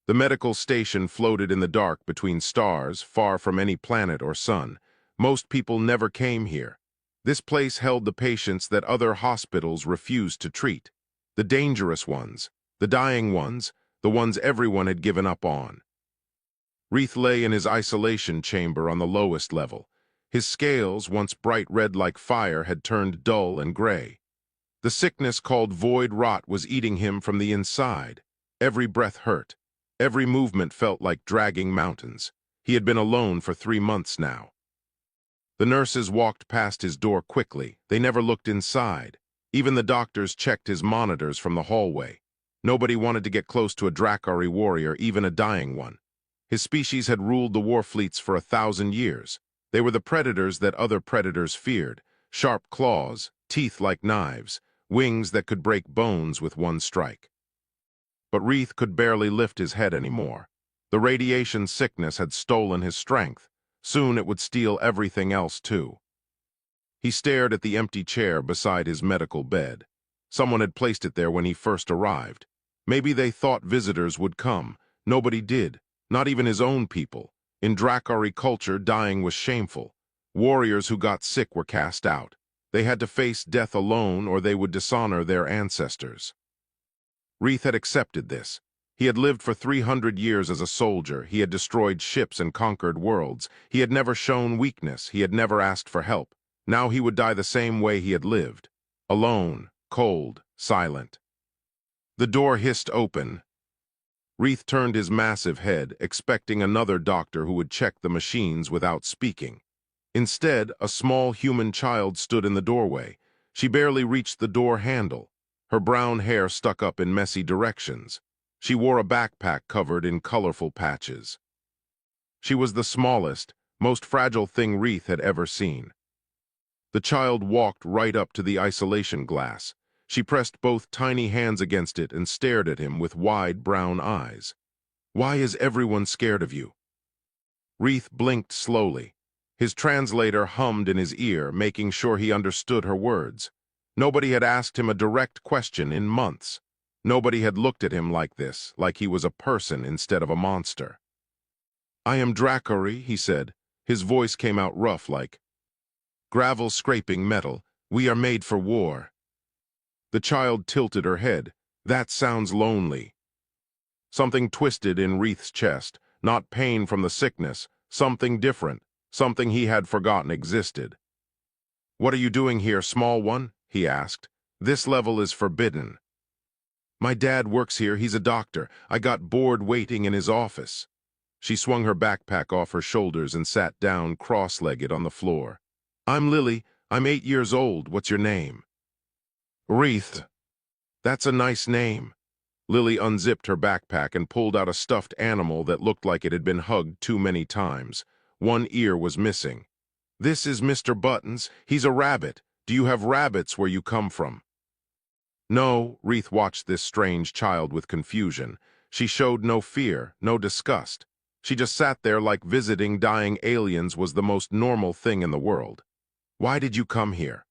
The medical station floated in the dark between stars, far from any planet or sun. Most people never came here. This place held the patients that other hospitals refused to treat. The dangerous ones, the dying ones, the ones everyone had given up on. Reith lay in his isolation chamber on the lowest level. His scales, once bright red like fire, had turned dull and gray. The sickness called void rot was eating him from the inside. Every breath hurt. Every movement felt like dragging mountains. He had been alone for 3 months now. The nurses walked past his door quickly. They never looked inside. Even the doctors checked his monitors from the hallway. Nobody wanted to get close to a Dracari warrior, even a dying one. His species had ruled the war fleets for 1,000 years. They were the predators that other predators feared. Sharp claws, teeth like knives, wings that could break bones with one strike. But Reith could barely lift his head anymore. The radiation sickness had stolen his strength. Soon it would steal everything else too. He stared at the empty chair beside his medical bed. Someone had placed it there when he first arrived. Maybe they thought visitors would come. Nobody did, not even his own people. In Dracari culture, dying was shameful. Warriors who got sick were cast out. They had to face death alone or they would dishonor their ancestors. Reith had accepted this. He had lived for 300 years as a soldier. He had destroyed ships and conquered worlds. He had never shown weakness. He had never asked for help. Now he would die the same way he had lived. Alone, cold, silent. The door hissed open. Reith turned his massive head, expecting another doctor who would check the machines without speaking. Instead, a small human child stood in the doorway. She barely reached the door handle. Her brown hair stuck up in messy directions. She wore a backpack covered in colorful patches. She was the smallest, most fragile thing Reith had ever seen. The child walked right up to the isolation glass. She pressed both tiny hands against it and stared at him with wide brown eyes. "Why is everyone scared of you?" Reith blinked slowly. His translator hummed in his ear, making sure he understood her words. Nobody had asked him a direct question in months. Nobody had looked at him like this, like he was a person instead of a monster. "I am Dracari," he said. His voice came out rough like gravel scraping metal. "We are made for war." The child tilted her head. "That sounds lonely." Something twisted in Reith's chest, not pain from the sickness, something different, something he had forgotten existed. "What are you doing here, small one?" he asked. "This level is forbidden." "My dad works here, he's a doctor. I got bored waiting in his office." She swung her backpack off her shoulders and sat down cross-legged on the floor. "I'm Lily. I'm 8 years old. What's your name?" "Reith." "That's a nice name." Lily unzipped her backpack and pulled out a stuffed animal that looked like it had been hugged too many times. One ear was missing. "This is Mr. Buttons. He's a rabbit. Do you have rabbits where you come from?" No, Reith watched this strange child with confusion. She showed no fear, no disgust. She just sat there like visiting dying aliens was the most normal thing in the world. "Why did you come here?"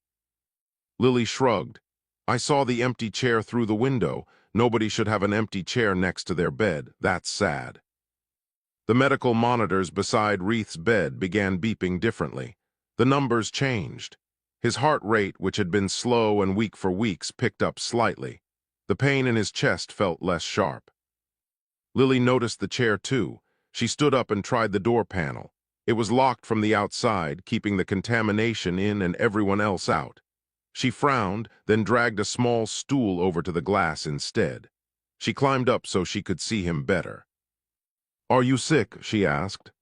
Lily shrugged. "I saw the empty chair through the window. Nobody should have an empty chair next to their bed. That's sad." The medical monitors beside Reith's bed began beeping differently. The numbers changed. His heart rate, which had been slow and weak for weeks, picked up slightly. The pain in his chest felt less sharp. Lily noticed the chair too. She stood up and tried the door panel. It was locked from the outside, keeping the contamination in and everyone else out. She frowned, then dragged a small stool over to the glass instead. She climbed up so she could see him better. "Are you sick?" she asked.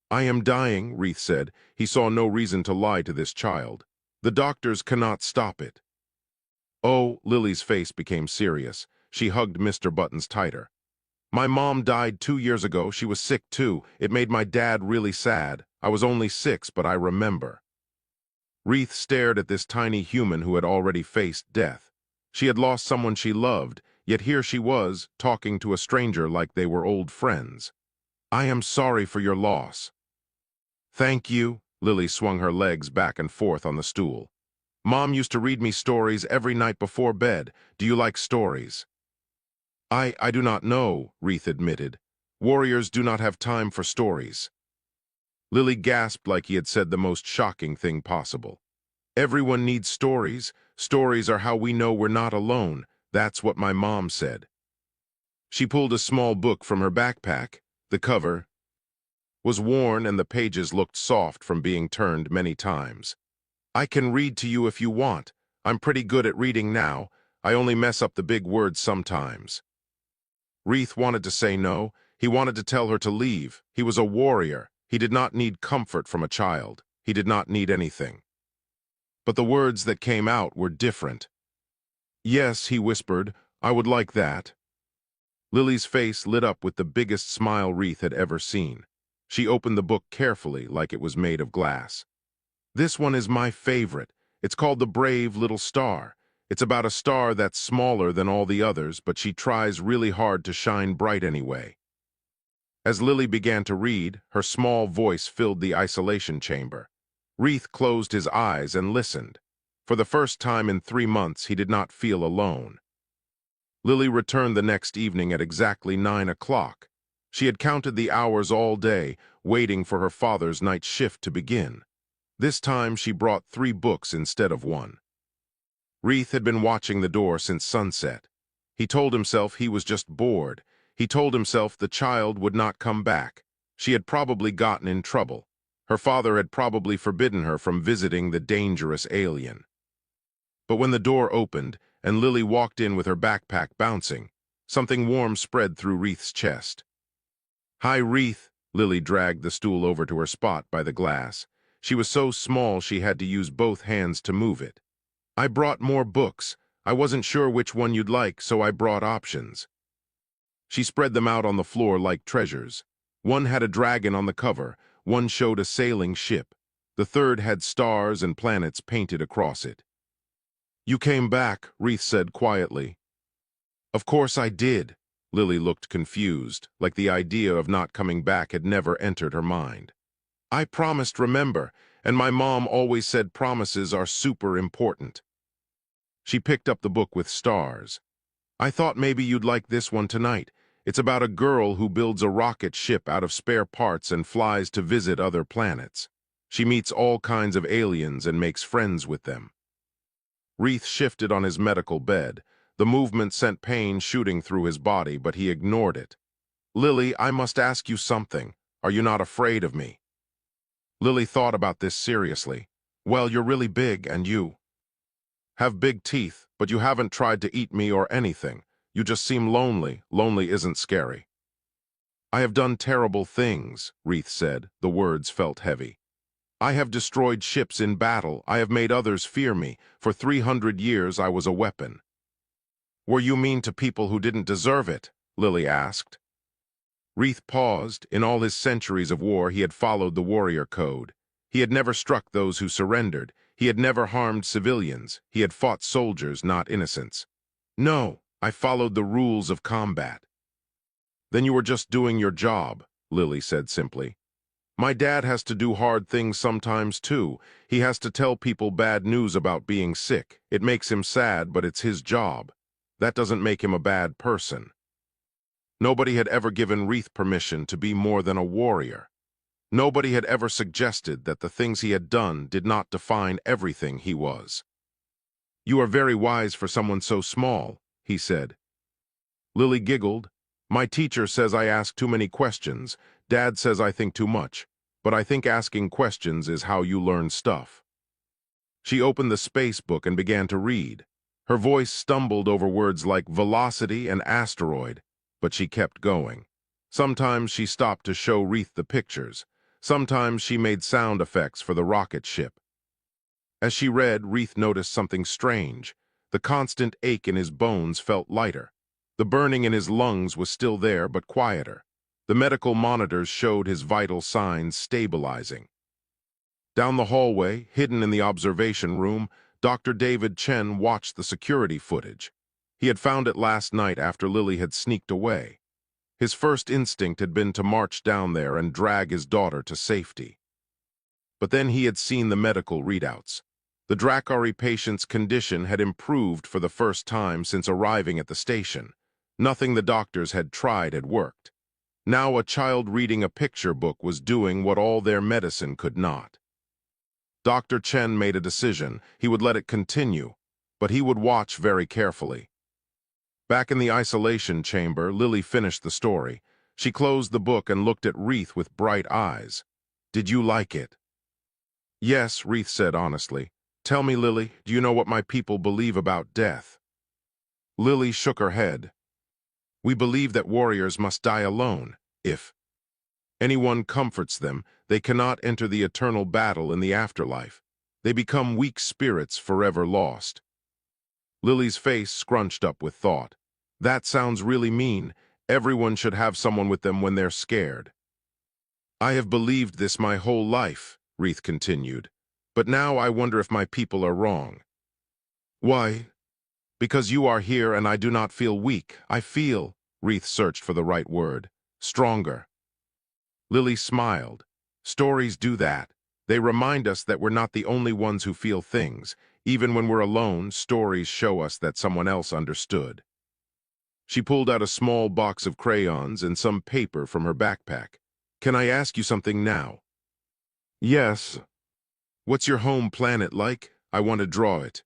"I am dying," Reith said. He saw no reason to lie to this child. "The doctors cannot stop it." "Oh," Lily's face became serious. She hugged Mr. Buttons tighter. "My mom died 2 years ago. She was sick too. It made my dad really sad. I was only 6, but I remember." Reith stared at this tiny human who had already faced death. She had lost someone she loved, yet here she was, talking to a stranger like they were old friends. "I am sorry for your loss." "Thank you." Lily swung her legs back and forth on the stool. "Mom used to read me stories every night before bed. Do you like stories?" I do not know, Reith admitted. Warriors do not have time for stories. Lily gasped like he had said the most shocking thing possible. Everyone needs stories. Stories are how we know we're not alone. That's what my mom said. She pulled a small book from her backpack. The cover was worn and the pages looked soft from being turned many times. I can read to you if you want. I'm pretty good at reading now. I only mess up the big words sometimes. Reith wanted to say no. He wanted to tell her to leave. He was a warrior. He did not need comfort from a child. He did not need anything. But the words that came out were different. Yes, he whispered, I would like that. Lily's face lit up with the biggest smile Reith had ever seen. She opened the book carefully, like it was made of glass. This one is my favorite. It's called The Brave Little Star. It's about a star that's smaller than all the others, but she tries really hard to shine bright anyway. As Lily began to read, her small voice filled the isolation chamber. Reith closed his eyes and listened. For the first time in 3 months, he did not feel alone. Lily returned the next evening at exactly 9 o'clock. She had counted the hours all day, waiting for her father's night shift to begin. This time she brought 3 books instead of 1. Reith had been watching the door since sunset. He told himself he was just bored. He told himself the child would not come back. She had probably gotten in trouble. Her father had probably forbidden her from visiting the dangerous alien. But when the door opened and Lily walked in with her backpack bouncing, something warm spread through Reith's chest. Hi, Reith. Lily dragged the stool over to her spot by the glass. She was so small she had to use both hands to move it. I brought more books. I wasn't sure which one you'd like, so I brought options. She spread them out on the floor like treasures. One had a dragon on the cover, one showed a sailing ship. The third had stars and planets painted across it. You came back, Reith said quietly. Of course I did. Lily looked confused, like the idea of not coming back had never entered her mind. I promised, remember, and my mom always said promises are super important. She picked up the book with stars. I thought maybe you'd like this one tonight. It's about a girl who builds a rocket ship out of spare parts and flies to visit other planets. She meets all kinds of aliens and makes friends with them. Reith shifted on his medical bed. The movement sent pain shooting through his body, but he ignored it. Lily, I must ask you something. Are you not afraid of me? Lily thought about this seriously. Well, you're really big, and you have big teeth, but you haven't tried to eat me or anything. You just seem lonely. Lonely isn't scary. I have done terrible things, Reith said. The words felt heavy. I have destroyed ships in battle. I have made others fear me. For 300 years I was a weapon. Were you mean to people who didn't deserve it? Lily asked. Reith paused. In all his centuries of war, he had followed the warrior code. He had never struck those who surrendered. He had never harmed civilians. He had fought soldiers, not innocents. No, I followed the rules of combat. Then you were just doing your job, Lily said simply. My dad has to do hard things sometimes too. He has to tell people bad news about being sick. It makes him sad, but it's his job. That doesn't make him a bad person. Nobody had ever given Reith permission to be more than a warrior. Nobody had ever suggested that the things he had done did not define everything he was. You are very wise for someone so small, he said. Lily giggled. My teacher says I ask too many questions. Dad says I think too much. But I think asking questions is how you learn stuff. She opened the space book and began to read. Her voice stumbled over words like velocity and asteroid, but she kept going. Sometimes she stopped to show Reith the pictures. Sometimes she made sound effects for the rocket ship. As she read, Reith noticed something strange. The constant ache in his bones felt lighter. The burning in his lungs was still there, but quieter. The medical monitors showed his vital signs stabilizing. Down the hallway, hidden in the observation room, Dr. David Chen watched the security footage. He had found it last night after Lily had sneaked away. His first instinct had been to march down there and drag his daughter to safety. But then he had seen the medical readouts. The Drakari patient's condition had improved for the first time since arriving at the station. Nothing the doctors had tried had worked. Now a child reading a picture book was doing what all their medicine could not. Dr. Chen made a decision. He would let it continue, but he would watch very carefully. Back in the isolation chamber, Lily finished the story. She closed the book and looked at Wreath with bright eyes. "Did you like it?" "Yes," Wreath said honestly. "Tell me, Lily, do you know what my people believe about death?" Lily shook her head. "We believe that warriors must die alone. If anyone comforts them, they cannot enter the eternal battle in the afterlife. They become weak spirits forever lost." Lily's face scrunched up with thought. "That sounds really mean. Everyone should have someone with them when they're scared." "I have believed this my whole life," Wreath continued. "But now I wonder if my people are wrong." "Why?" "Because you are here and I do not feel weak. I feel," Wreath searched for the right word, "stronger." Lily smiled. "Stories do that. They remind us that we're not the only ones who feel things. Even when we're alone, stories show us that someone else understood." She pulled out a small box of crayons and some paper from her backpack. "Can I ask you something now?" "Yes." "What's your home planet like? I want to draw it."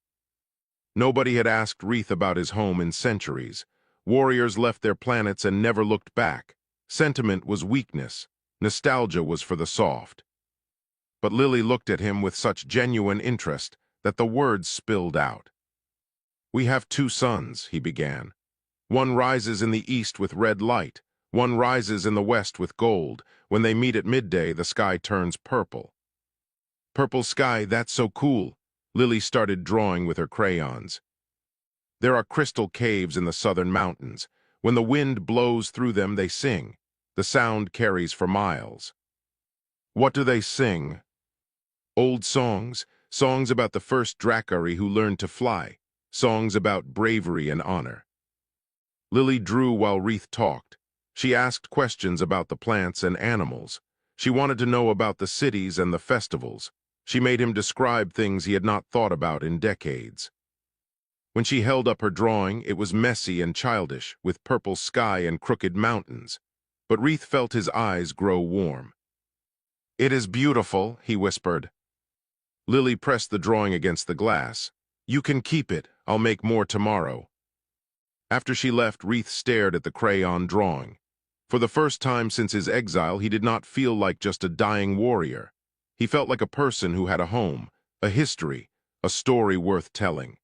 Nobody had asked Wreath about his home in centuries. Warriors left their planets and never looked back. Sentiment was weakness. Nostalgia was for the soft. But Lily looked at him with such genuine interest that the words spilled out. "We have 2 suns," he began. "One rises in the east with red light. One rises in the west with gold. When they meet at midday, the sky turns purple." "Purple sky, that's so cool." Lily started drawing with her crayons. "There are crystal caves in the southern mountains. When the wind blows through them, they sing. The sound carries for miles." "What do they sing?" "Old songs. Songs about the first Dracari who learned to fly. Songs about bravery and honor." Lily drew while Wreath talked. She asked questions about the plants and animals. She wanted to know about the cities and the festivals. She made him describe things he had not thought about in decades. When she held up her drawing, it was messy and childish, with purple sky and crooked mountains. But Wreath felt his eyes grow warm. "It is beautiful," he whispered. Lily pressed the drawing against the glass. "You can keep it. I'll make more tomorrow." After she left, Wreath stared at the crayon drawing. For the first time since his exile, he did not feel like just a dying warrior. He felt like a person who had a home, a history, a story worth telling.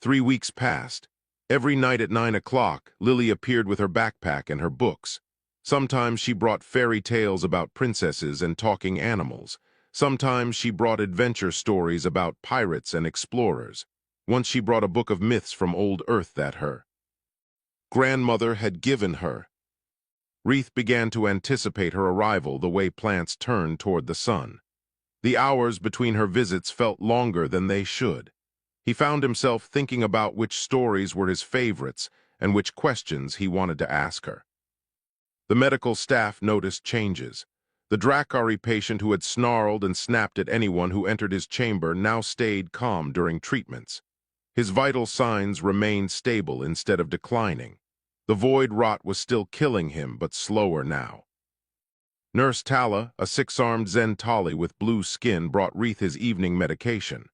3 weeks passed. Every night at 9 o'clock, Lily appeared with her backpack and her books. Sometimes she brought fairy tales about princesses and talking animals. Sometimes she brought adventure stories about pirates and explorers. Once she brought a book of myths from old Earth that her grandmother had given her. Wreath began to anticipate her arrival the way plants turn toward the sun. The hours between her visits felt longer than they should. He found himself thinking about which stories were his favorites and which questions he wanted to ask her. The medical staff noticed changes. The Dracari patient who had snarled and snapped at anyone who entered his chamber now stayed calm during treatments. His vital signs remained stable instead of declining. The void rot was still killing him, but slower now. Nurse Tala, a 6-armed Zentali with blue skin, brought Wreath his evening medication.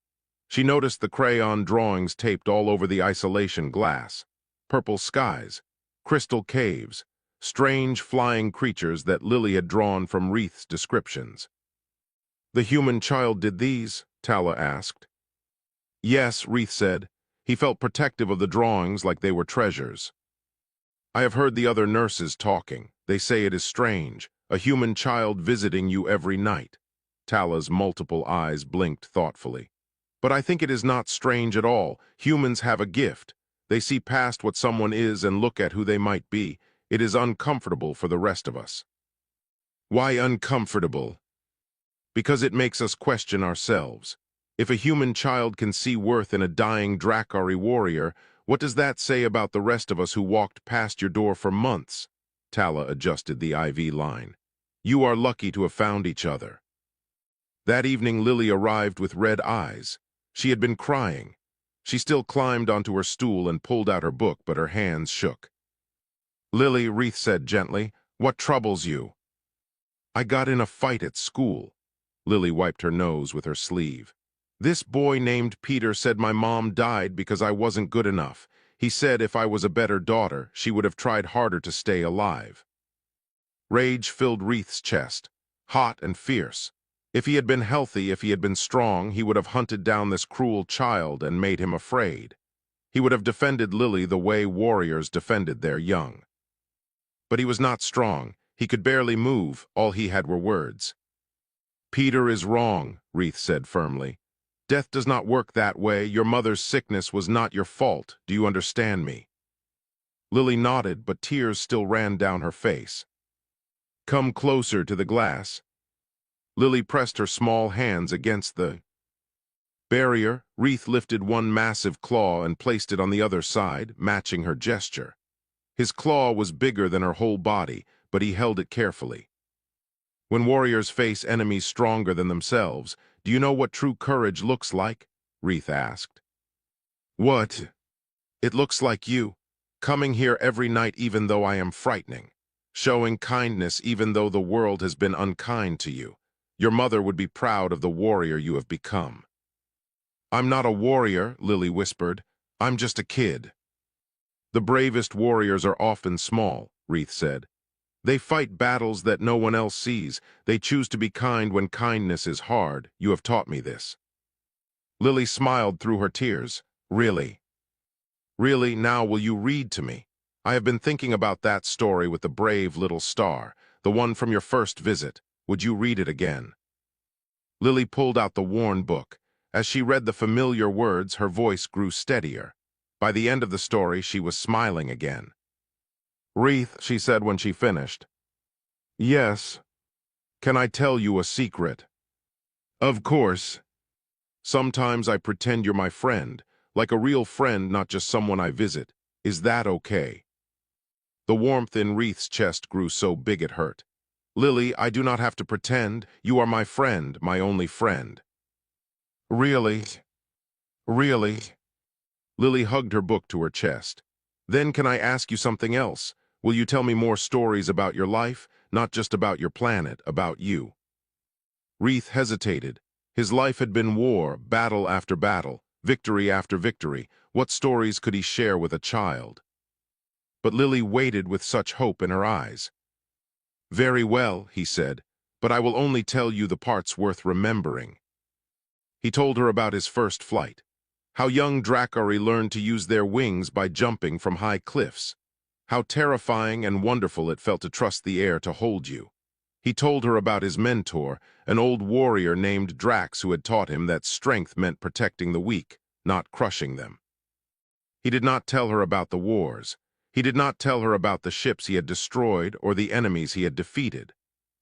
She noticed the crayon drawings taped all over the isolation glass. Purple skies, crystal caves, strange flying creatures that Lily had drawn from Wreath's descriptions. "The human child did these?" Tala asked. "Yes," Wreath said. He felt protective of the drawings like they were treasures. "I have heard the other nurses talking. They say it is strange, a human child visiting you every night." Tala's multiple eyes blinked thoughtfully. "But I think it is not strange at all. Humans have a gift. They see past what someone is and look at who they might be. It is uncomfortable for the rest of us." "Why uncomfortable?" "Because it makes us question ourselves. If a human child can see worth in a dying Dracari warrior, what does that say about the rest of us who walked past your door for months?" Tala adjusted the IV line. "You are lucky to have found each other." That evening, Lily arrived with red eyes. She had been crying. She still climbed onto her stool and pulled out her book, but her hands shook. Lily, Wreath said gently, what troubles you? I got in a fight at school. Lily wiped her nose with her sleeve. This boy named Peter said my mom died because I wasn't good enough. He said if I was a better daughter, she would have tried harder to stay alive. Rage filled Wreath's chest, hot and fierce. If he had been healthy, if he had been strong, he would have hunted down this cruel child and made him afraid. He would have defended Lily the way warriors defended their young. But he was not strong. He could barely move. All he had were words. Peter is wrong, Wreath said firmly. Death does not work that way. Your mother's sickness was not your fault. Do you understand me? Lily nodded, but tears still ran down her face. Come closer to the glass. Lily pressed her small hands against the barrier. Wreath lifted one massive claw and placed it on the other side, matching her gesture. His claw was bigger than her whole body, but he held it carefully. When warriors face enemies stronger than themselves, do you know what true courage looks like? Wreath asked. What? It looks like you, coming here every night even though I am frightening, showing kindness even though the world has been unkind to you. Your mother would be proud of the warrior you have become. I'm not a warrior, Lily whispered. I'm just a kid. The bravest warriors are often small, Wreath said. They fight battles that no one else sees. They choose to be kind when kindness is hard. You have taught me this. Lily smiled through her tears. Really? Really, now will you read to me? I have been thinking about that story with the brave little star, the one from your first visit. Would you read it again? Lily pulled out the worn book. As she read the familiar words, her voice grew steadier. By the end of the story, she was smiling again. Wreath, she said when she finished. Yes. Can I tell you a secret? Of course. Sometimes I pretend you're my friend, like a real friend, not just someone I visit. Is that okay? The warmth in Wreath's chest grew so big it hurt. Lily, I do not have to pretend. You are my friend, my only friend. Really? Really? Lily hugged her book to her chest. Then can I ask you something else? Will you tell me more stories about your life, not just about your planet, about you? Wreath hesitated. His life had been war, battle after battle, victory after victory. What stories could he share with a child? But Lily waited with such hope in her eyes. Very well, he said, but I will only tell you the parts worth remembering. He told her about his first flight, how young Dracari learned to use their wings by jumping from high cliffs, how terrifying and wonderful it felt to trust the air to hold you. He told her about his mentor, an old warrior named Drax who had taught him that strength meant protecting the weak, not crushing them. He did not tell her about the wars. He did not tell her about the ships he had destroyed or the enemies he had defeated.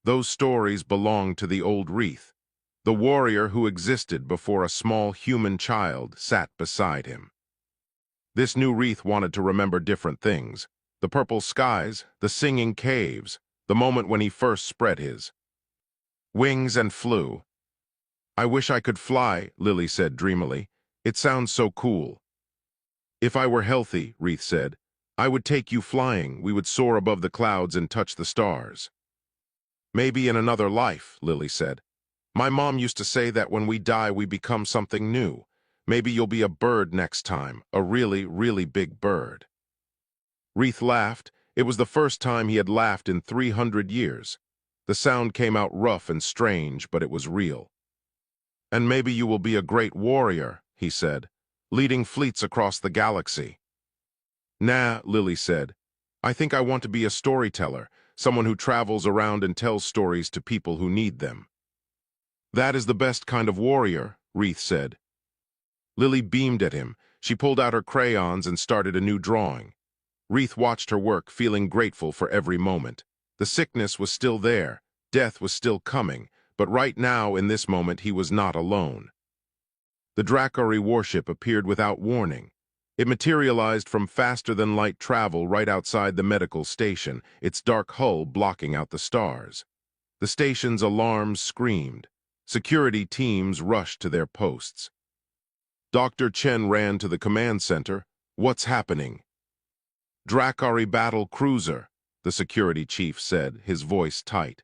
Those stories belonged to the old Wreath, the warrior who existed before a small human child sat beside him. This new Wreath wanted to remember different things: the purple skies, the singing caves, the moment when he first spread his wings and flew. I wish I could fly, Lily said dreamily. It sounds so cool. If I were healthy, Wreath said, I would take you flying. We would soar above the clouds and touch the stars. Maybe in another life, Lily said. My mom used to say that when we die, we become something new. Maybe you'll be a bird next time, a really, really big bird. Wreath laughed. It was the first time he had laughed in 300 years. The sound came out rough and strange, but it was real. And maybe you will be a great warrior, he said, leading fleets across the galaxy. Nah, Lily said. I think I want to be a storyteller, someone who travels around and tells stories to people who need them. That is the best kind of warrior, Wreath said. Lily beamed at him. She pulled out her crayons and started a new drawing. Wreath watched her work, feeling grateful for every moment. The sickness was still there, death was still coming, but right now, in this moment, he was not alone. The Dracari warship appeared without warning. It materialized from faster-than-light travel right outside the medical station, its dark hull blocking out the stars. The station's alarms screamed. Security teams rushed to their posts. Dr. Chen ran to the command center. What's happening? Drakari battle cruiser, the security chief said, his voice tight.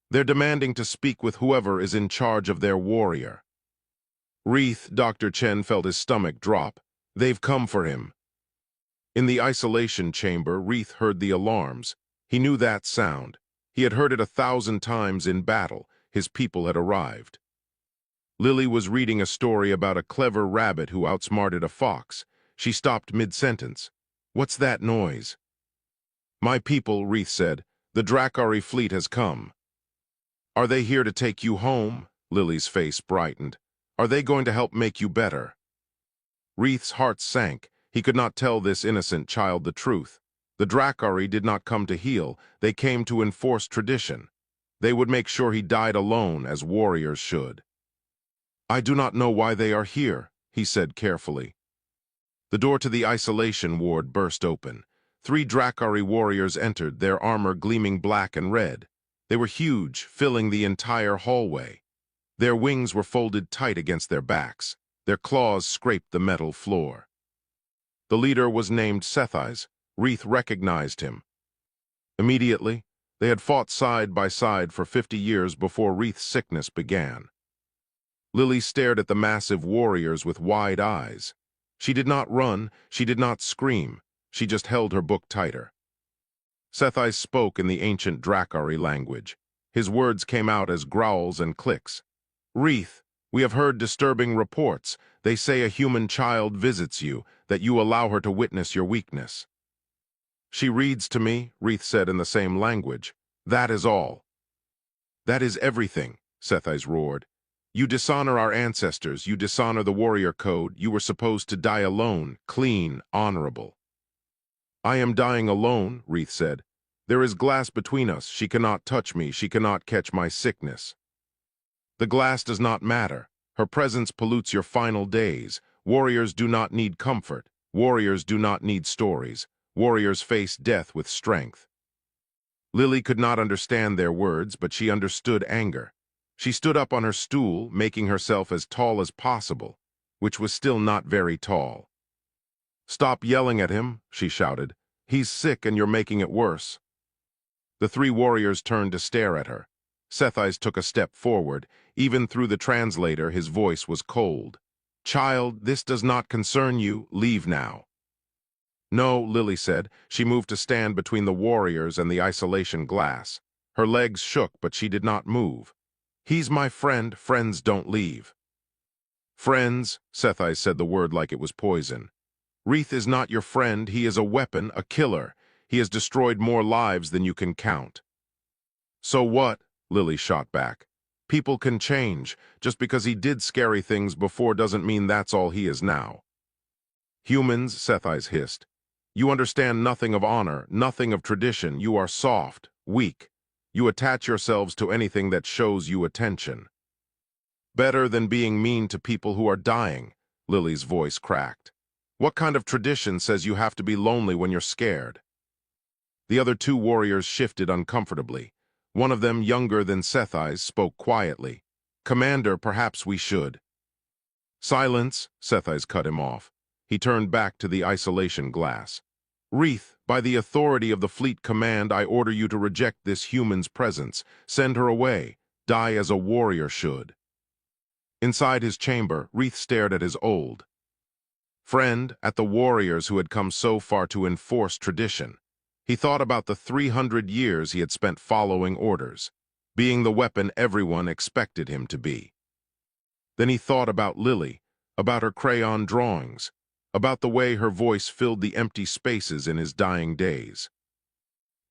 They're demanding to speak with whoever is in charge of their warrior. Wreath, Dr. Chen felt his stomach drop. They've come for him. In the isolation chamber, Wreath heard the alarms. He knew that sound. He had heard it 1,000 times in battle. His people had arrived. Lily was reading a story about a clever rabbit who outsmarted a fox. She stopped mid-sentence. What's that noise? My people, Wreath said. The Drakari fleet has come. Are they here to take you home? Lily's face brightened. Are they going to help make you better? Wreath's heart sank. He could not tell this innocent child the truth. The Drakari did not come to heal. They came to enforce tradition. They would make sure he died alone, as warriors should. I do not know why they are here, he said carefully. The door to the isolation ward burst open. 3 Drakari warriors entered, their armor gleaming black and red. They were huge, filling the entire hallway. Their wings were folded tight against their backs. Their claws scraped the metal floor. The leader was named Sethais. Wreath recognized him. Immediately, they had fought side by side for 50 years before Wreath's sickness began. Lily stared at the massive warriors with wide eyes. She did not run, she did not scream. She just held her book tighter. Sethais spoke in the ancient Drakari language. His words came out as growls and clicks. Wreath, we have heard disturbing reports. They say a human child visits you, that you allow her to witness your weakness. She reads to me, Wreath said in the same language. That is all. That is everything, Sethais roared. You dishonor our ancestors, you dishonor the warrior code. You were supposed to die alone, clean, honorable. I am dying alone, Wreath said. There is glass between us. She cannot touch me. She cannot catch my sickness. The glass does not matter. Her presence pollutes your final days. Warriors do not need comfort. Warriors do not need stories. Warriors face death with strength. Lily could not understand their words, but she understood anger. She stood up on her stool, making herself as tall as possible, which was still not very tall. Stop yelling at him, she shouted. He's sick and you're making it worse. The 3 warriors turned to stare at her. Sethais took a step forward. Even through the translator, his voice was cold. Child, this does not concern you. Leave now. No, Lily said. She moved to stand between the warriors and the isolation glass. Her legs shook, but she did not move. He's my friend. Friends don't leave. Friends, Sethais said the word like it was poison. Wreath is not your friend. He is a weapon, a killer. He has destroyed more lives than you can count. So what? Lily shot back. People can change. Just because he did scary things before doesn't mean that's all he is now. Humans, Sethais hissed. You understand nothing of honor, nothing of tradition. You are soft, weak. You attach yourselves to anything that shows you attention. Better than being mean to people who are dying, Lily's voice cracked. What kind of tradition says you have to be lonely when you're scared? The other 2 warriors shifted uncomfortably. One of them, younger than Sethais, spoke quietly. Commander, perhaps we should. Silence, Sethais cut him off. He turned back to the isolation glass. Wreath, by the authority of the fleet command, I order you to reject this human's presence. Send her away. Die as a warrior should. Inside his chamber, Wreath stared at his old friend, at the warriors who had come so far to enforce tradition. He thought about the 300 years he had spent following orders, being the weapon everyone expected him to be. Then he thought about Lily, about her crayon drawings, about the way her voice filled the empty spaces in his dying days.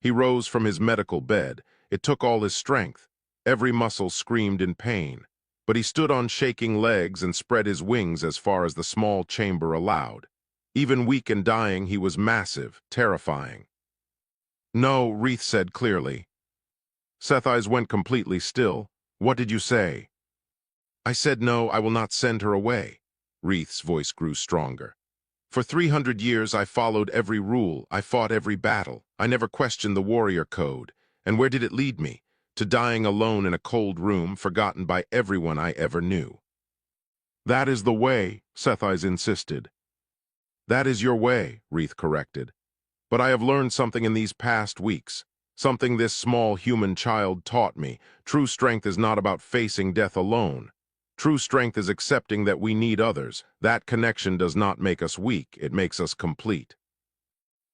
He rose from his medical bed. It took all his strength. Every muscle screamed in pain. But he stood on shaking legs and spread his wings as far as the small chamber allowed. Even weak and dying, he was massive, terrifying. No, Wreath said clearly. Sethais went completely still. What did you say? I said no, I will not send her away. Wreath's voice grew stronger. For 300 years I followed every rule, I fought every battle. I never questioned the warrior code. And where did it lead me? To dying alone in a cold room, forgotten by everyone I ever knew. That is the way, Sethais insisted. That is your way, Wreath corrected. But I have learned something in these past weeks. Something this small human child taught me. True strength is not about facing death alone. True strength is accepting that we need others. That connection does not make us weak, it makes us complete.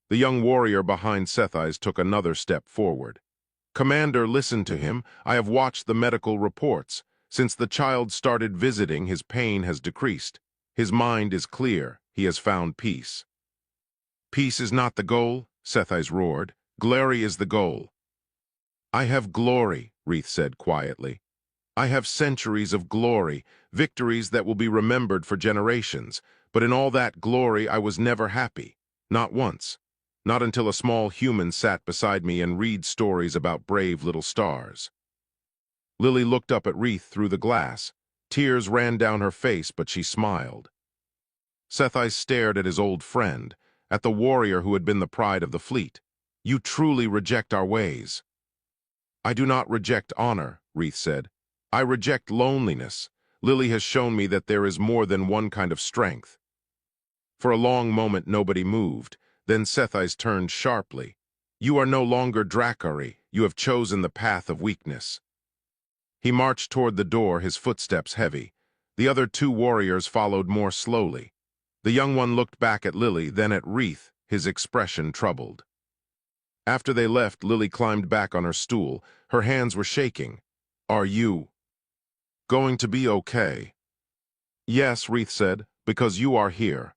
The young warrior behind Sethai's took another step forward. Commander, listen to him. I have watched the medical reports. Since the child started visiting, his pain has decreased. His mind is clear. He has found peace. Peace is not the goal, Sethais roared. Glory is the goal. I have glory, Reith said quietly. I have centuries of glory, victories that will be remembered for generations. But in all that glory, I was never happy. Not once. Not until a small human sat beside me and read stories about brave little stars. Lily looked up at Reith through the glass. Tears ran down her face, but she smiled. Sethai stared at his old friend, at the warrior who had been the pride of the fleet. You truly reject our ways. I do not reject honor, Reith said. I reject loneliness. Lily has shown me that there is more than one kind of strength. For a long moment nobody moved. Then Sethais turned sharply. You are no longer Dracari. You have chosen the path of weakness. He marched toward the door, his footsteps heavy. The other two warriors followed more slowly. The young one looked back at Lily, then at Reith, his expression troubled. After they left, Lily climbed back on her stool. Her hands were shaking. Are you going to be okay? Yes, Reith said, because you are here.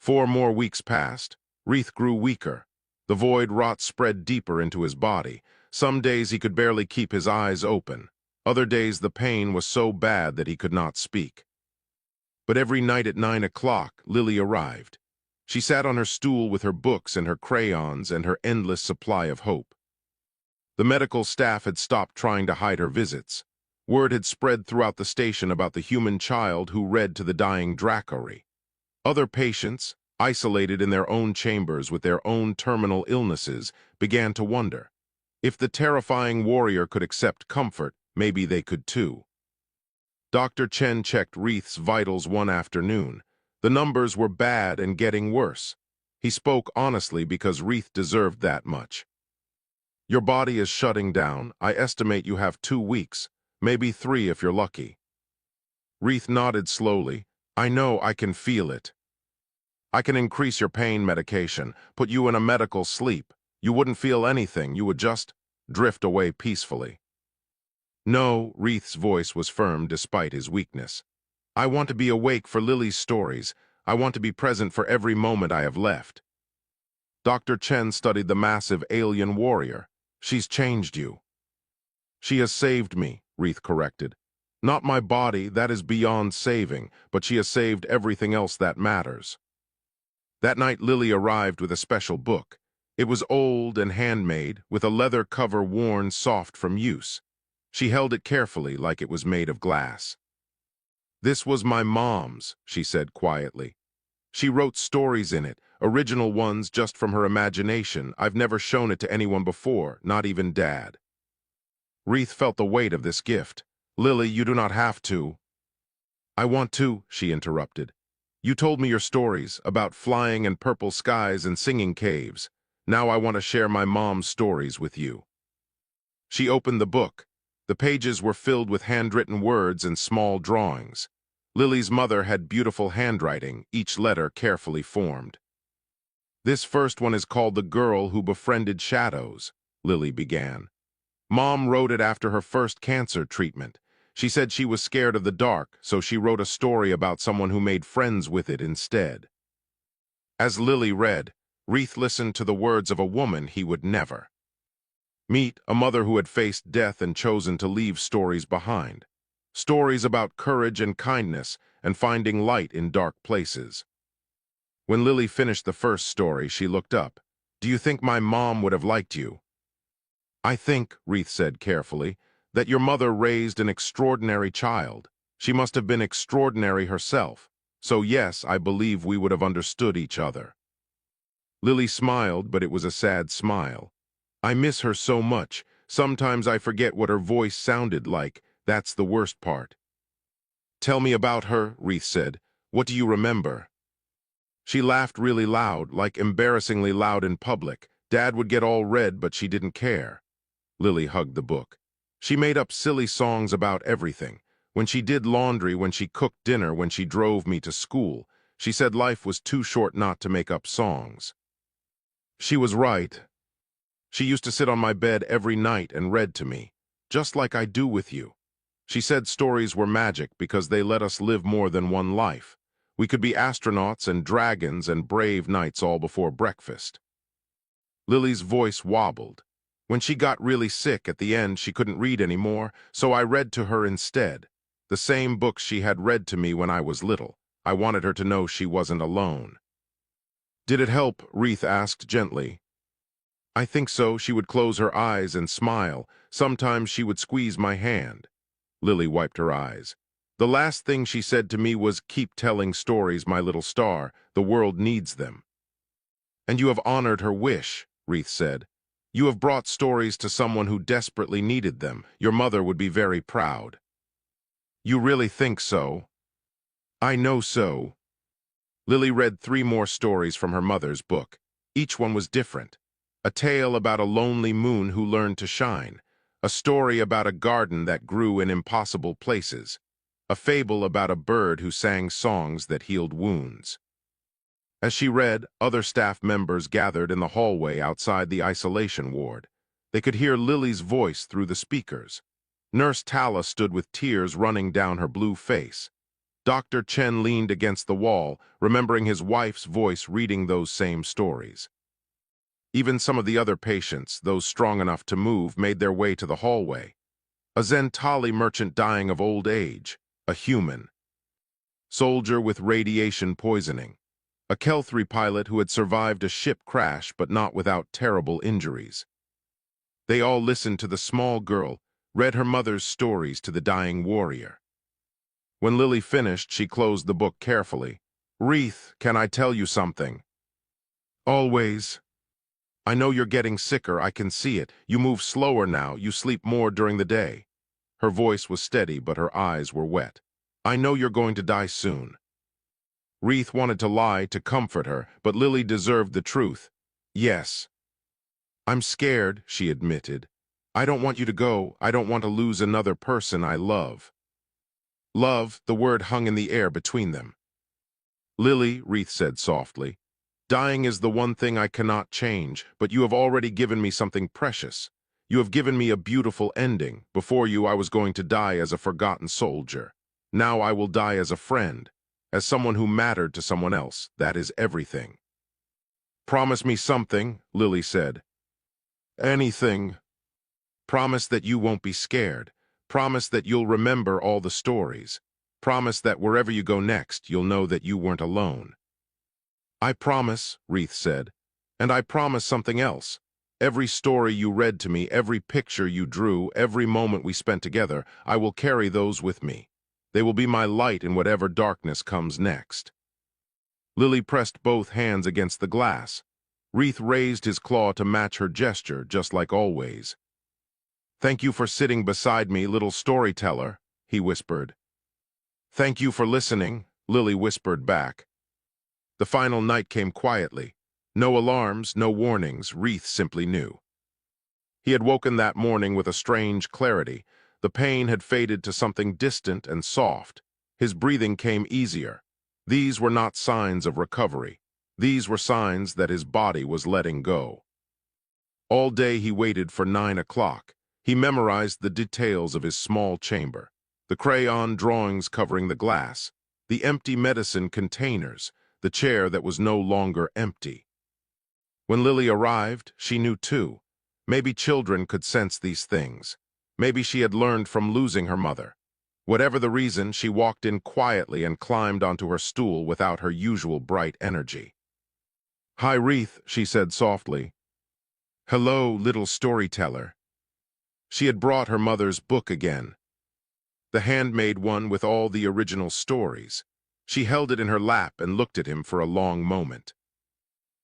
4 more weeks passed. Reith grew weaker. The void rot spread deeper into his body. Some days he could barely keep his eyes open. Other days the pain was so bad that he could not speak. But every night at 9 o'clock, Lily arrived. She sat on her stool with her books and her crayons and her endless supply of hope. The medical staff had stopped trying to hide her visits. Word had spread throughout the station about the human child who read to the dying Dracari. Other patients, isolated in their own chambers with their own terminal illnesses, began to wonder. If the terrifying warrior could accept comfort, maybe they could too. Dr. Chen checked Reith's vitals one afternoon. The numbers were bad and getting worse. He spoke honestly because Reith deserved that much. Your body is shutting down. I estimate you have 2 weeks, maybe 3 if you're lucky. Reith nodded slowly. I know, I can feel it. I can increase your pain medication, put you in a medical sleep. You wouldn't feel anything, you would just drift away peacefully. No, Reith's voice was firm despite his weakness. I want to be awake for Lily's stories. I want to be present for every moment I have left. Dr. Chen studied the massive alien warrior. She's changed you. She has saved me, Reith corrected. Not my body, that is beyond saving, but she has saved everything else that matters. That night Lily arrived with a special book. It was old and handmade, with a leather cover worn soft from use. She held it carefully like it was made of glass. This was my mom's, she said quietly. She wrote stories in it, original ones just from her imagination. I've never shown it to anyone before, not even Dad. Reith felt the weight of this gift. Lily, you do not have to. I want to, she interrupted. You told me your stories about flying in purple skies and singing caves. Now I want to share my mom's stories with you. She opened the book. The pages were filled with handwritten words and small drawings. Lily's mother had beautiful handwriting, each letter carefully formed. This first one is called The Girl Who Befriended Shadows, Lily began. Mom wrote it after her first cancer treatment. She said she was scared of the dark, so she wrote a story about someone who made friends with it instead. As Lily read, Reith listened to the words of a woman he would never meet, a mother who had faced death and chosen to leave stories behind. Stories about courage and kindness and finding light in dark places. When Lily finished the first story, she looked up. Do you think my mom would have liked you? I think, Reith said carefully, that your mother raised an extraordinary child. She must have been extraordinary herself. So yes, I believe we would have understood each other. Lily smiled, but it was a sad smile. I miss her so much. Sometimes I forget what her voice sounded like. That's the worst part. Tell me about her, Reith said. What do you remember? She laughed really loud, like embarrassingly loud in public. Dad would get all red, but she didn't care. Lily hugged the book. She made up silly songs about everything. When she did laundry, when she cooked dinner, when she drove me to school. She said life was too short not to make up songs. She was right. She used to sit on my bed every night and read to me, just like I do with you. She said stories were magic because they let us live more than one life. We could be astronauts and dragons and brave knights all before breakfast. Lily's voice wobbled. When she got really sick at the end, she couldn't read anymore, so I read to her instead. The same books she had read to me when I was little. I wanted her to know she wasn't alone. Did it help? Reith asked gently. I think so. She would close her eyes and smile. Sometimes she would squeeze my hand. Lily wiped her eyes. The last thing she said to me was, "Keep telling stories, my little star. The world needs them." And you have honored her wish, Reith said. You have brought stories to someone who desperately needed them. Your mother would be very proud. You really think so? I know so. Lily read 3 more stories from her mother's book. Each one was different. A tale about a lonely moon who learned to shine. A story about a garden that grew in impossible places. A fable about a bird who sang songs that healed wounds. As she read, other staff members gathered in the hallway outside the isolation ward. They could hear Lily's voice through the speakers. Nurse Tala stood with tears running down her blue face. Dr. Chen leaned against the wall, remembering his wife's voice reading those same stories. Even some of the other patients, those strong enough to move, made their way to the hallway. A Zentali merchant dying of old age, a human. Soldier with radiation poisoning. A Kelthri pilot who had survived a ship crash but not without terrible injuries. They all listened to the small girl, read her mother's stories to the dying warrior. When Lily finished, she closed the book carefully. Reith, can I tell you something? Always. I know you're getting sicker, I can see it. You move slower now, you sleep more during the day. Her voice was steady, but her eyes were wet. I know you're going to die soon. Reith wanted to lie to comfort her, but Lily deserved the truth. Yes. I'm scared, she admitted. I don't want you to go. I don't want to lose another person I love. Love, the word hung in the air between them. Lily, Reith said softly, dying is the one thing I cannot change, but you have already given me something precious. You have given me a beautiful ending. Before you, I was going to die as a forgotten soldier. Now I will die as a friend, as someone who mattered to someone else. That is everything. Promise me something, Lily said. Anything. Promise that you won't be scared. Promise that you'll remember all the stories. Promise that wherever you go next, you'll know that you weren't alone. I promise, Reith said. And I promise something else. Every story you read to me, every picture you drew, every moment we spent together, I will carry those with me. They will be my light in whatever darkness comes next. Lily pressed both hands against the glass. Reith raised his claw to match her gesture, just like always. Thank you for sitting beside me, little storyteller, he whispered. Thank you for listening, Lily whispered back. The final night came quietly. No alarms, no warnings, Reith simply knew. He had woken that morning with a strange clarity. The pain had faded to something distant and soft. His breathing came easier. These were not signs of recovery. These were signs that his body was letting go. All day he waited for 9 o'clock. He memorized the details of his small chamber, the crayon drawings covering the glass, the empty medicine containers, the chair that was no longer empty. When Lily arrived, she knew too. Maybe children could sense these things. Maybe she had learned from losing her mother. Whatever the reason, she walked in quietly and climbed onto her stool without her usual bright energy. Hi, Reith, she said softly. Hello, little storyteller. She had brought her mother's book again, the handmade one with all the original stories. She held it in her lap and looked at him for a long moment.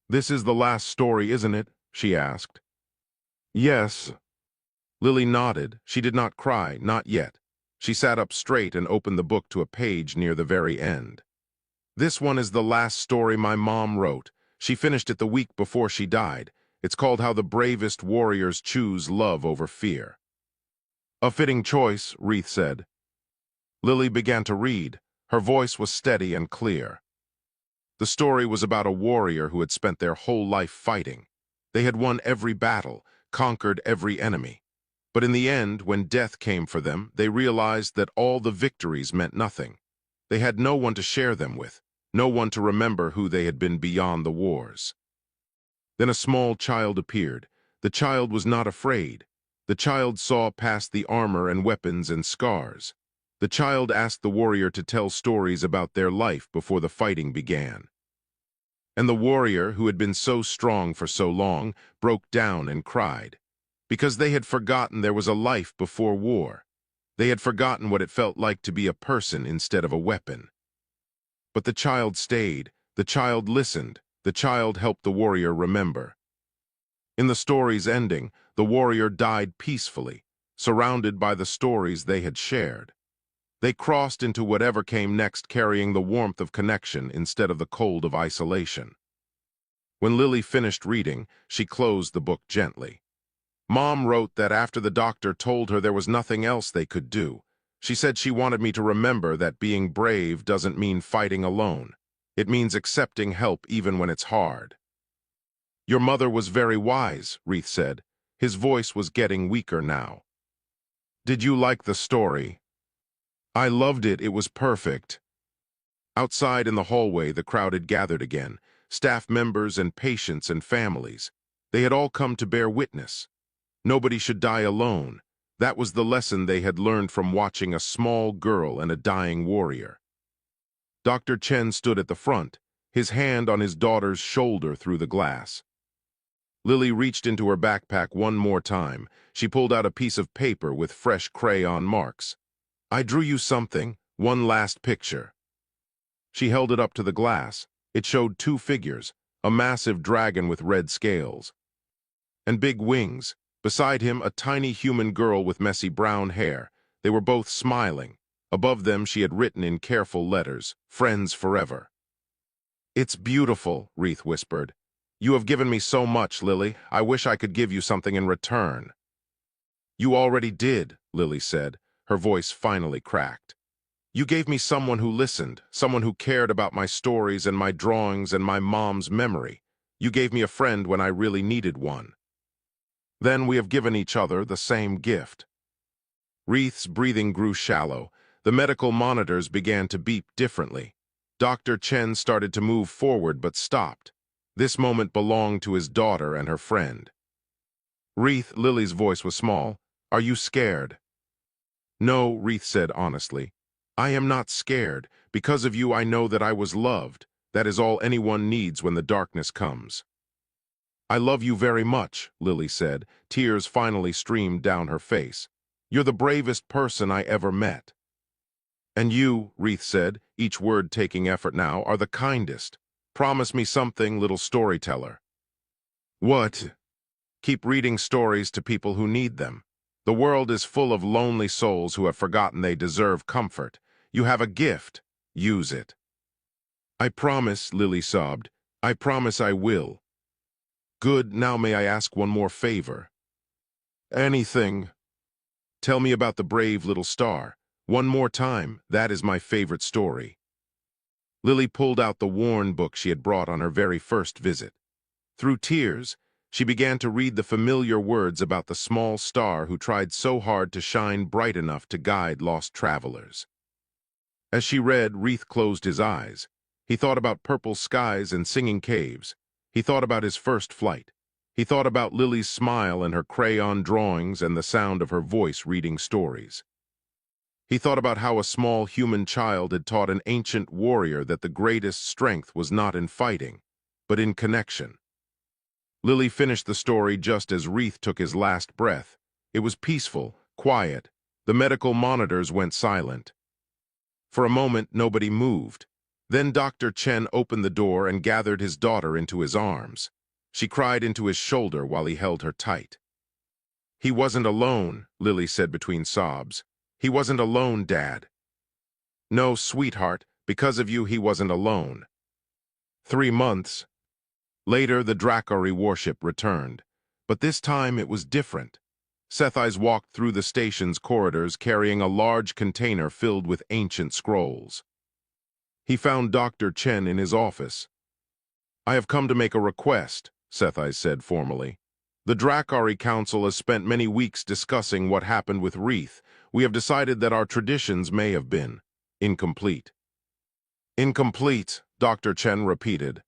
This is the last story, isn't it? She asked. Yes. Lily nodded. She did not cry, not yet. She sat up straight and opened the book to a page near the very end. This one is the last story my mom wrote. She finished it the week before she died. It's called How the Bravest Warriors Choose Love Over Fear. A fitting choice, Reith said. Lily began to read. Her voice was steady and clear. The story was about a warrior who had spent their whole life fighting. They had won every battle, conquered every enemy. But in the end, when death came for them, they realized that all the victories meant nothing. They had no one to share them with, no one to remember who they had been beyond the wars. Then a small child appeared. The child was not afraid. The child saw past the armor and weapons and scars. The child asked the warrior to tell stories about their life before the fighting began. And the warrior, who had been so strong for so long, broke down and cried. Because they had forgotten there was a life before war. They had forgotten what it felt like to be a person instead of a weapon. But the child stayed. The child listened. The child helped the warrior remember. In the story's ending, the warrior died peacefully, surrounded by the stories they had shared. They crossed into whatever came next, carrying the warmth of connection instead of the cold of isolation. When Lily finished reading, she closed the book gently. Mom wrote that after the doctor told her there was nothing else they could do, she said she wanted me to remember that being brave doesn't mean fighting alone. It means accepting help even when it's hard. Your mother was very wise, Reith said. His voice was getting weaker now. Did you like the story? I loved it. It was perfect. Outside in the hallway, the crowd had gathered again, staff members and patients and families. They had all come to bear witness. Nobody should die alone. That was the lesson they had learned from watching a small girl and a dying warrior. Dr. Chen stood at the front, his hand on his daughter's shoulder through the glass. Lily reached into her backpack one more time. She pulled out a piece of paper with fresh crayon marks. I drew you something, one last picture. She held it up to the glass. It showed two figures, a massive dragon with red scales and big wings. Beside him, a tiny human girl with messy brown hair. They were both smiling. Above them, she had written in careful letters, "Friends forever." It's beautiful, Reith whispered. You have given me so much, Lily. I wish I could give you something in return. You already did, Lily said. Her voice finally cracked. You gave me someone who listened, someone who cared about my stories and my drawings and my mom's memory. You gave me a friend when I really needed one. Then we have given each other the same gift. Reith's breathing grew shallow. The medical monitors began to beep differently. Dr. Chen started to move forward but stopped. This moment belonged to his daughter and her friend. Reith, Lily's voice was small. Are you scared? No, Reith said honestly. I am not scared. Because of you, I know that I was loved. That is all anyone needs when the darkness comes. I love you very much, Lily said. Tears finally streamed down her face. You're the bravest person I ever met. And you, Reith said, each word taking effort now, are the kindest. Promise me something, little storyteller. What? Keep reading stories to people who need them. The world is full of lonely souls who have forgotten they deserve comfort. You have a gift. Use it. I promise, Lily sobbed. I promise I will. Good, now may I ask one more favor? Anything. Tell me about the brave little star. One more time, that is my favorite story. Lily pulled out the worn book she had brought on her very first visit. Through tears, she began to read the familiar words about the small star who tried so hard to shine bright enough to guide lost travelers. As she read, Reith closed his eyes. He thought about purple skies and singing caves. He thought about his first flight. He thought about Lily's smile and her crayon drawings and the sound of her voice reading stories. He thought about how a small human child had taught an ancient warrior that the greatest strength was not in fighting, but in connection. Lily finished the story just as Reith took his last breath. It was peaceful, quiet. The medical monitors went silent. For a moment, nobody moved. Then Dr. Chen opened the door and gathered his daughter into his arms. She cried into his shoulder while he held her tight. He wasn't alone, Lily said between sobs. He wasn't alone, Dad. No, sweetheart, Because of you, he wasn't alone. 3 months later, the Dracari warship returned. But this time it was different. Sethais walked through the station's corridors carrying a large container filled with ancient scrolls. He found Dr. Chen in his office. "I have come to make a request," Sethais said formally. "The Dracari Council has spent many weeks discussing what happened with Wreath. We have decided that our traditions may have been incomplete." "Incomplete," Dr. Chen repeated.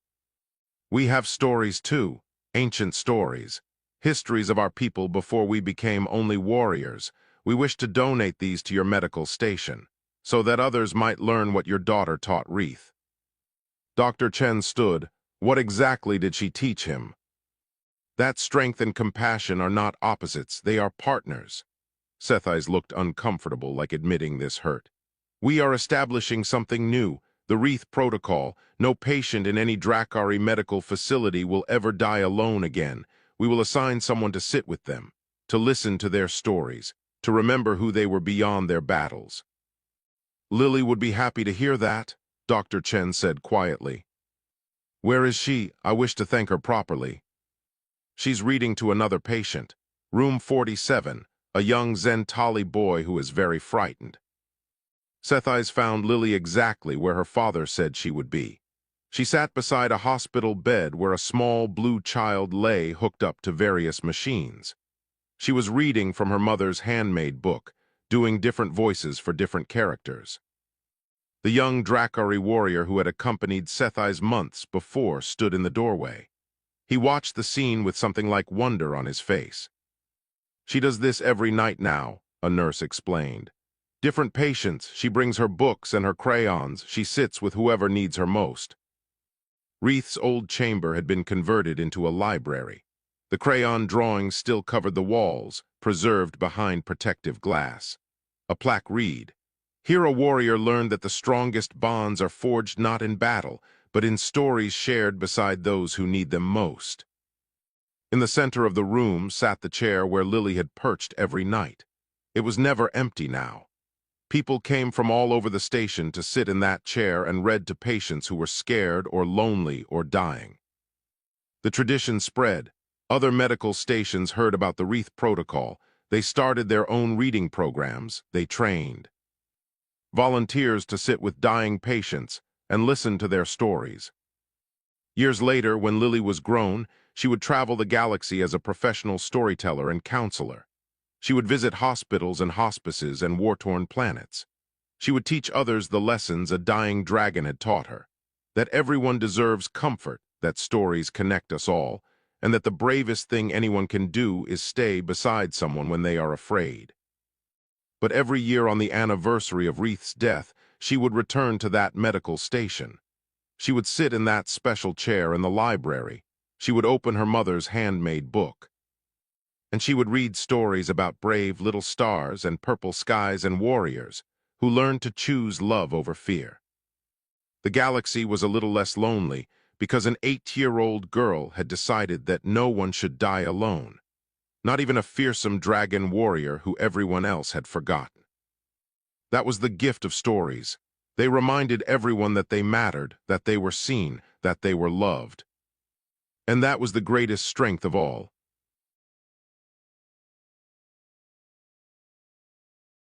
"We have stories too, ancient stories, histories of our people before we became only warriors. We wish to donate these to your medical station, so that others might learn what your daughter taught Wreath." Dr. Chen stood. What exactly did she teach him? That strength and compassion are not opposites, they are partners. Sethais looked uncomfortable, like admitting this hurt. "We are establishing something new, the Wreath Protocol. No patient in any Dracari medical facility will ever die alone again. We will assign someone to sit with them, to listen to their stories, to remember who they were beyond their battles." "Lily would be happy to hear that," Dr. Chen said quietly. "Where is she? I wish to thank her properly." "She's reading to another patient. Room 47, a young Zentali boy who is very frightened." Sethais found Lily exactly where her father said she would be. She sat beside a hospital bed where a small blue child lay hooked up to various machines. She was reading from her mother's handmade book, doing different voices for different characters. The young Dracari warrior who had accompanied Sethais months before stood in the doorway. He watched the scene with something like wonder on his face. "She does this every night now," a nurse explained. "Different patients, she brings her books and her crayons, she sits with whoever needs her most." Wreath's old chamber had been converted into a library. The crayon drawings still covered the walls, preserved behind protective glass. A plaque read, "Here a warrior learned that the strongest bonds are forged not in battle, but in stories shared beside those who need them most." In the center of the room sat the chair where Lily had perched every night. It was never empty now. People came from all over the station to sit in that chair and read to patients who were scared or lonely or dying. The tradition spread. Other medical stations heard about the Wreath Protocol. They started their own reading programs. They trained volunteers to sit with dying patients and listen to their stories. Years later, when Lily was grown, she would travel the galaxy as a professional storyteller and counselor. She would visit hospitals and hospices and war-torn planets. She would teach others the lessons a dying dragon had taught her, that everyone deserves comfort, that stories connect us all, and that the bravest thing anyone can do is stay beside someone when they are afraid. But every year on the anniversary of Wreath's death, she would return to that medical station. She would sit in that special chair in the library. She would open her mother's handmade book. And she would read stories about brave little stars and purple skies and warriors who learned to choose love over fear. The galaxy was a little less lonely because an 8-year-old girl had decided that no one should die alone, not even a fearsome dragon warrior who everyone else had forgotten. That was the gift of stories. They reminded everyone that they mattered, that they were seen, that they were loved. And that was the greatest strength of all.